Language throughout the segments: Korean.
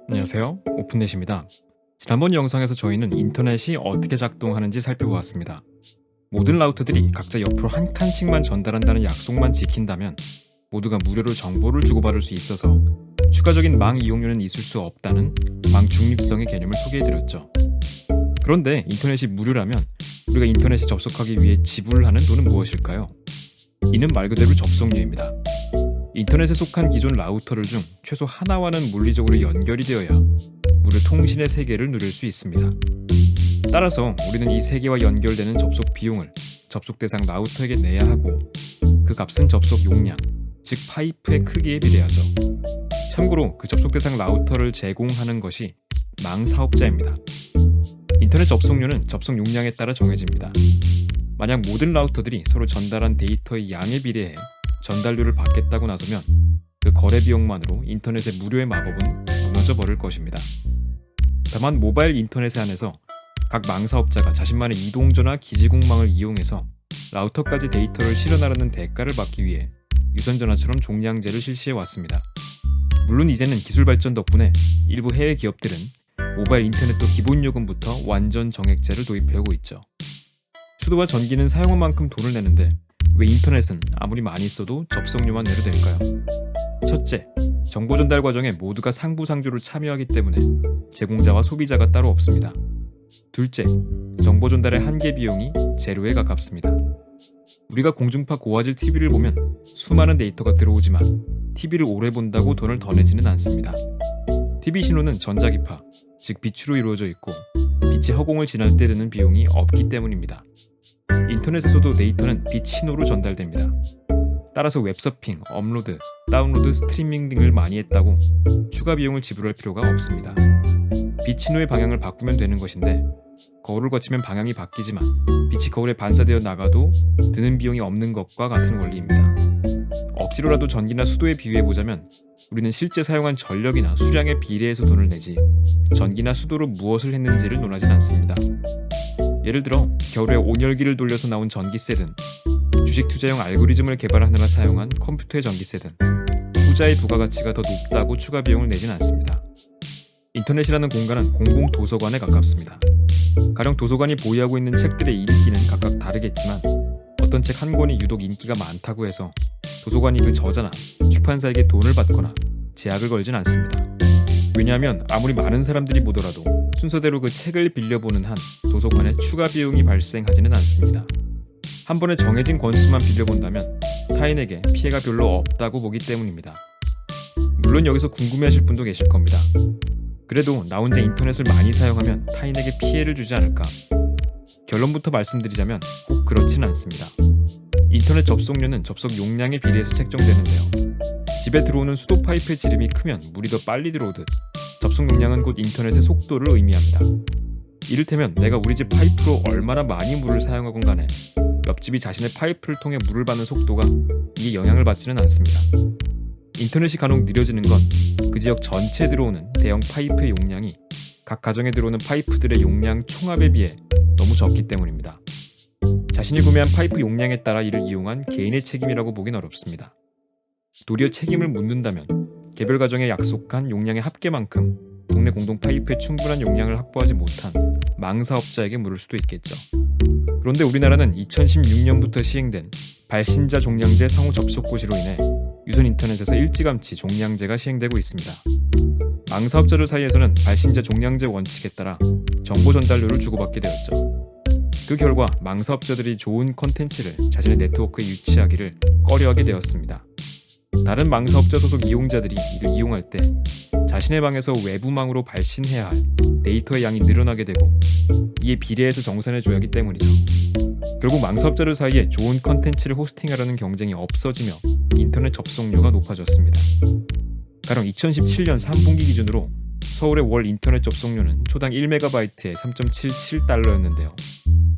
안녕하세요. 오픈넷입니다. 지난번 영상에서 저희는 인터넷이 어떻게 작동하는지 살펴보았습니다. 모든 라우터들이 각자 옆으로 한 칸씩만 전달한다는 약속만 지킨다면 모두가 무료로 정보를 주고받을 수 있어서 추가적인 망 이용료는 있을 수 없다는 망 중립성의 개념을 소개해드렸죠. 그런데 인터넷이 무료라면 우리가 인터넷에 접속하기 위해 지불하는 돈은 무엇일까요? 이는 말 그대로 접속료입니다. 인터넷에 속한 기존 라우터들 중 최소 하나와는 물리적으로 연결이 되어야 무료 통신의 세계를 누릴 수 있습니다. 따라서 우리는 이 세계와 연결되는 접속 비용을 접속 대상 라우터에게 내야 하고 그 값은 접속 용량, 즉 파이프의 크기에 비례하죠. 참고로 그 접속 대상 라우터를 제공하는 것이 망 사업자입니다. 인터넷 접속료는 접속 용량에 따라 정해집니다. 만약 모든 라우터들이 서로 전달한 데이터의 양에 비례해 전달료를 받겠다고 나서면 그 거래 비용만으로 인터넷의 무료의 마법은 무너져 버릴 것입니다. 다만 모바일 인터넷에 한해서 각 망사업자가 자신만의 이동전화 기지국망을 이용해서 라우터까지 데이터를 실어나르는 대가를 받기 위해 유선전화처럼 종량제를 실시해 왔습니다. 물론 이제는 기술 발전 덕분에 일부 해외 기업들은 모바일 인터넷도 기본 요금부터 완전 정액제를 도입해오고 있죠. 수도와 전기는 사용한 만큼 돈을 내는데 왜 인터넷은 아무리 많이 써도 접속료만 내도 될까요? 첫째, 정보 전달 과정에 모두가 상부상조로 참여하기 때문에 제공자와 소비자가 따로 없습니다. 둘째, 정보 전달의 한계 비용이 제로에 가깝습니다. 우리가 공중파 고화질 TV를 보면 수많은 데이터가 들어오지만 TV를 오래 본다고 돈을 더 내지는 않습니다. TV 신호는 전자기파, 즉 빛으로 이루어져 있고 빛이 허공을 지날 때 드는 비용이 없기 때문입니다. 인터넷에서도 데이터는 빛 신호로 전달됩니다. 따라서 웹서핑, 업로드, 다운로드, 스트리밍 등을 많이 했다고 추가 비용을 지불할 필요가 없습니다. 빛 신호의 방향을 바꾸면 되는 것인데 거울을 거치면 방향이 바뀌지만 빛이 거울에 반사되어 나가도 드는 비용이 없는 것과 같은 원리입니다. 억지로라도 전기나 수도에 비유해보자면 우리는 실제 사용한 전력이나 수량에 비례해서 돈을 내지 전기나 수도로 무엇을 했는지를 논하진 않습니다. 예를 들어 겨울에 온열기를 돌려서 나온 전기세든 주식 투자용 알고리즘을 개발하느라 사용한 컴퓨터의 전기세든 후자의 부가가치가 더 높다고 추가 비용을 내진 않습니다. 인터넷이라는 공간은 공공도서관에 가깝습니다. 가령 도서관이 보유하고 있는 책들의 인기는 각각 다르겠지만 어떤 책 한 권이 유독 인기가 많다고 해서 도서관이 그 저자나 출판사에게 돈을 받거나 제약을 걸진 않습니다. 왜냐하면 아무리 많은 사람들이 보더라도 순서대로 그 책을 빌려보는 한 도서관에 추가 비용이 발생하지는 않습니다. 한 번에 정해진 권수만 빌려본다면 타인에게 피해가 별로 없다고 보기 때문입니다. 물론 여기서 궁금해하실 분도 계실 겁니다. 그래도 나 혼자 인터넷을 많이 사용하면 타인에게 피해를 주지 않을까? 결론부터 말씀드리자면 꼭 그렇진 않습니다. 인터넷 접속료는 접속 용량에 비례해서 책정되는데요. 집에 들어오는 수도 파이프의 지름이 크면 물이 더 빨리 들어오듯 접속 용량은 곧 인터넷의 속도를 의미합니다. 이를테면 내가 우리 집 파이프로 얼마나 많이 물을 사용하건 간에 옆집이 자신의 파이프를 통해 물을 받는 속도가 이에 영향을 받지는 않습니다. 인터넷이 간혹 느려지는 건 그 지역 전체에 들어오는 대형 파이프의 용량이 각 가정에 들어오는 파이프들의 용량 총합에 비해 너무 적기 때문입니다. 자신이 구매한 파이프 용량에 따라 이를 이용한 개인의 책임이라고 보긴 어렵습니다. 도리어 책임을 묻는다면 개별 가정에 약속한 용량의 합계만큼 동네 공동 파이프에 충분한 용량을 확보하지 못한 망사업자에게 물을 수도 있겠죠. 그런데 우리나라는 2016년부터 시행된 발신자 종량제 상호 접속 고시로 인해 유선 인터넷에서 일찌감치 종량제가 시행되고 있습니다. 망사업자들 사이에서는 발신자 종량제 원칙에 따라 정보 전달료를 주고받게 되었죠. 그 결과 망사업자들이 좋은 컨텐츠를 자신의 네트워크에 유치하기를 꺼려하게 되었습니다. 다른 망사업자 소속 이용자들이 이를 이용할 때 자신의 방에서 외부망으로 발신해야 할 데이터의 양이 늘어나게 되고 이에 비례해서 정산해줘야 하기 때문이죠. 결국 망사업자들 사이에 좋은 컨텐츠를 호스팅하려는 경쟁이 없어지며 인터넷 접속료가 높아졌습니다. 가령 2017년 3분기 기준으로 서울의 월 인터넷 접속료는 초당 1MB에 3.77달러였는데요.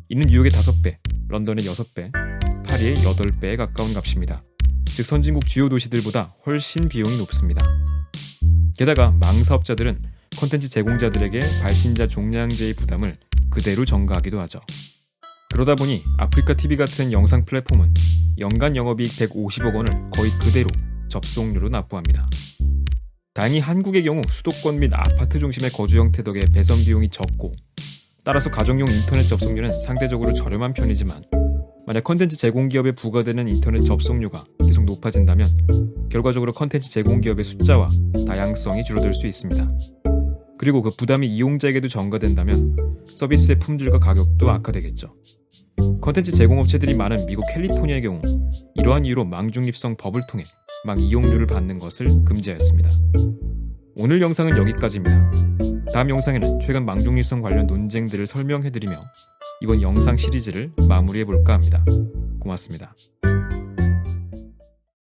이는 뉴욕의 5배, 런던의 6배, 파리의 8배에 가까운 값입니다. 즉 선진국 주요 도시들보다 훨씬 비용이 높습니다. 게다가 망사업자들은 콘텐츠 제공자들에게 발신자 종량제의 부담을 그대로 전가하기도 하죠. 그러다 보니 아프리카 TV 같은 영상 플랫폼은 연간 영업이익 150억 원을 거의 그대로 접속료로 납부합니다. 다행히 한국의 경우 수도권 및 아파트 중심의 거주 형태 덕에 배선 비용이 적고 따라서 가정용 인터넷 접속료는 상대적으로 저렴한 편이지만 만약 컨텐츠 제공기업에 부과되는 인터넷 접속료가 계속 높아진다면 결과적으로 컨텐츠 제공기업의 숫자와 다양성이 줄어들 수 있습니다. 그리고 그 부담이 이용자에게도 전가된다면 서비스의 품질과 가격도 악화되겠죠. 컨텐츠 제공업체들이 많은 미국 캘리포니아의 경우 이러한 이유로 망중립성 법을 통해 망 이용료를 받는 것을 금지하였습니다. 오늘 영상은 여기까지입니다. 다음 영상에는 최근 망중립성 관련 논쟁들을 설명해드리며 이번 영상 시리즈를 마무리해볼까 합니다. 고맙습니다.